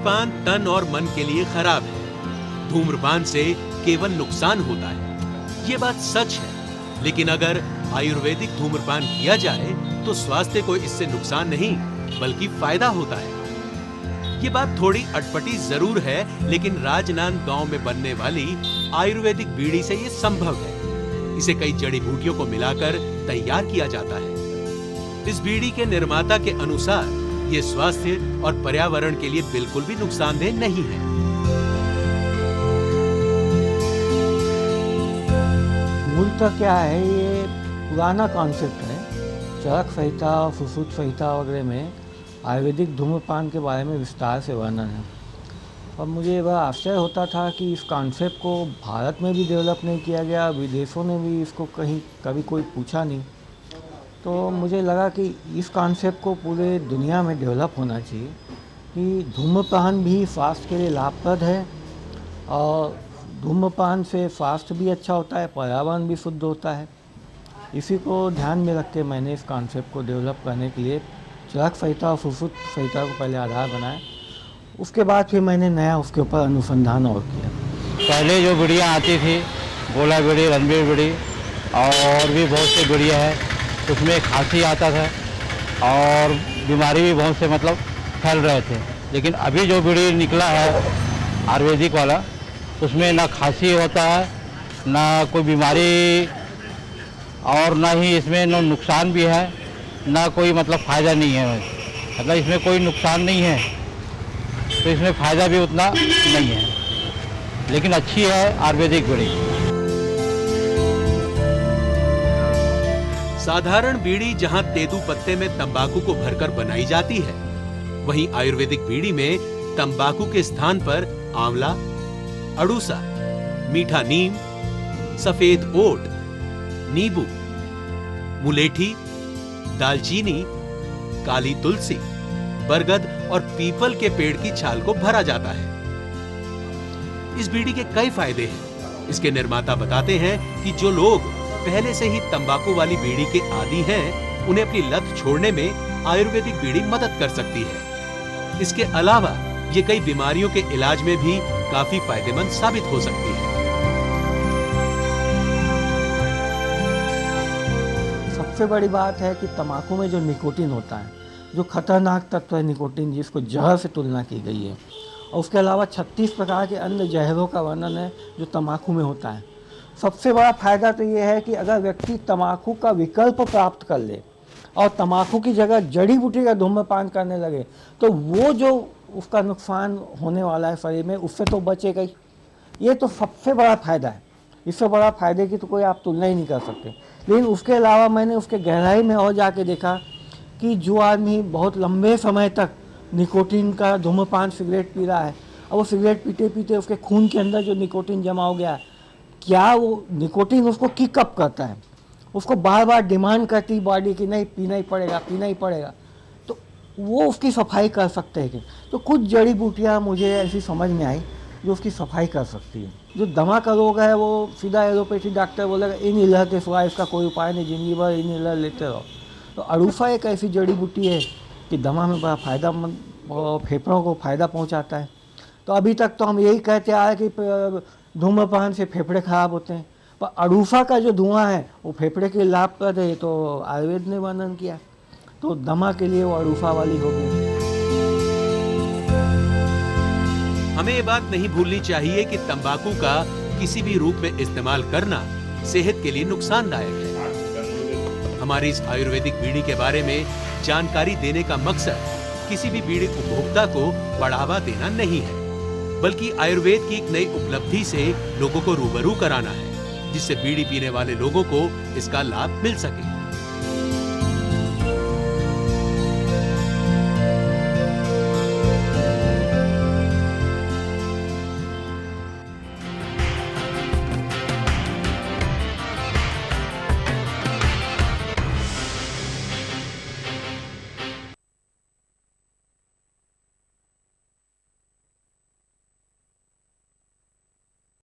धूम्रपान तन और मन के लिए खराब है। धूम्रपान से केवल नुकसान होता है, ये बात सच है। लेकिन अगर आयुर्वेदिक धूम्रपान किया जाए तो स्वास्थ्य को इससे नुकसान नहीं बल्कि फायदा होता है। ये बात थोड़ी अटपटी जरूर है, लेकिन राजनांदगांव में बनने वाली आयुर्वेदिक बीड़ी से ये संभव है। इसे कई जड़ी बूटियों को मिलाकर तैयार किया जाता है। इस बीड़ी के निर्माता के अनुसार ये स्वास्थ्य और पर्यावरण के लिए बिल्कुल भी नुकसानदेह नहीं है। मूलतः क्या है, ये पुराना कॉन्सेप्ट है। चरक संहिता, सुश्रुत संहिता वगैरह में आयुर्वेदिक धूम्रपान के बारे में विस्तार से वर्णन है। और मुझे बड़ा आश्चर्य होता था कि इस कॉन्सेप्ट को भारत में भी डेवलप नहीं किया गया, विदेशों ने भी इसको कभी कोई पूछा नहीं। तो मुझे लगा कि इस कॉन्सेप्ट को पूरे दुनिया में डेवलप होना चाहिए कि धूम्रपान भी स्वास्थ्य के लिए लाभप्रद है और धूम्रपान से स्वास्थ्य भी अच्छा होता है, पर्यावरण भी शुद्ध होता है। इसी को ध्यान में रख के मैंने इस कॉन्सेप्ट को डेवलप करने के लिए चरक संहिता और सुश्रुत संहिता को पहले आधार बनाया। उसके बाद फिर मैंने नया उसके ऊपर अनुसंधान और किया। पहले जो बीड़ियाँ आती थी, गोला बीड़ी, रणबीर बीड़ी और भी बहुत सी बीड़ियाँ हैं, उसमें खांसी आता था और बीमारी भी बहुत से मतलब फैल रहे थे। लेकिन अभी जो बीड़ी निकला है आयुर्वेदिक वाला, उसमें ना खांसी होता है, ना कोई बीमारी और ना ही इसमें ना नुकसान भी है, ना कोई मतलब फ़ायदा नहीं है। मतलब इसमें कोई नुकसान नहीं है तो इसमें फ़ायदा भी उतना नहीं है, लेकिन अच्छी है आयुर्वेदिक बीड़ी। साधारण बीड़ी जहां तेंदू पत्ते में तंबाकू को भरकर बनाई जाती है, वहीं आयुर्वेदिक बीड़ी में तंबाकू के स्थान पर आंवला, अड़ूसा, मीठा नीम, सफेद ओट, नींबू, मुलेठी, दालचीनी, काली तुलसी, बरगद और पीपल के पेड़ की छाल को भरा जाता है। इस बीड़ी के कई फायदे हैं। इसके निर्माता बताते हैं कि जो लोग पहले से ही तंबाकू वाली बीड़ी के आदी हैं, उन्हें अपनी लत छोड़ने में आयुर्वेदिक बीड़ी मदद कर सकती है। इसके अलावा ये कई बीमारियों के इलाज में भी काफी फायदेमंद साबित हो सकती है। सबसे बड़ी बात है कि तंबाकू में जो निकोटीन होता है, जो खतरनाक तत्व है निकोटीन, जिसको जहर से तुलना की गई है, और उसके अलावा 36 प्रकार के अन्य जहरों का वर्णन है जो तंबाकू में होता है। सबसे बड़ा फायदा तो ये है कि अगर व्यक्ति तंबाकू का विकल्प प्राप्त कर ले और तंबाकू की जगह जड़ी बूटी का धूम्रपान करने लगे, तो वो जो उसका नुकसान होने वाला है शरीर में, उससे तो बचेगा ही। ये तो सबसे बड़ा फायदा है। इससे बड़ा फायदे की तो कोई आप तुलना ही नहीं कर सकते। लेकिन उसके अलावा मैंने उसके गहराई में और जाके देखा कि जो आदमी बहुत लंबे समय तक निकोटीन का धूम्रपान सिगरेट पी रहा है, और वो सिगरेट पीते पीते उसके खून के अंदर जो निकोटीन जमा हो गया, क्या वो निकोटीन उसको किक अप करता है, उसको बार बार डिमांड करती बॉडी कि नहीं पीना ही पड़ेगा, पीना ही पड़ेगा, तो वो उसकी सफाई कर सकते हैं। तो कुछ जड़ी बूटियाँ मुझे ऐसी समझ में आई जो उसकी सफाई कर सकती है। जो दमा का रोग है वो सीधा एलोपैथी डॉक्टर बोलेगा इन इलर के सिवा इसका कोई उपाय नहीं, जिंदगी भर इन इलर लेते रहो। तो अड़ूसा एक ऐसी जड़ी बूटी है कि दमा में बड़ा फ़ायदामंद और फेफड़ों को फ़ायदा पहुंचाता है। तो अभी तक तो हम यही कहते आए कि धूम्रपान से फेफड़े खराब होते हैं, पर अड़ूसा का जो धुआं है वो फेफड़े के लाभप्रद है, तो आयुर्वेद ने वर्णन किया। तो दमा के लिए वो अड़ूसा वाली हो गई। हमें ये बात नहीं भूलनी चाहिए कि तंबाकू का किसी भी रूप में इस्तेमाल करना सेहत के लिए नुकसानदायक है। हमारी इस आयुर्वेदिक बीड़ी के बारे में जानकारी देने का मकसद किसी भी बीड़ी उपभोक्ता को बढ़ावा देना नहीं है, बल्कि आयुर्वेद की एक नई उपलब्धि से लोगों को रूबरू कराना है, जिससे बीड़ी पीने वाले लोगों को इसका लाभ मिल सके।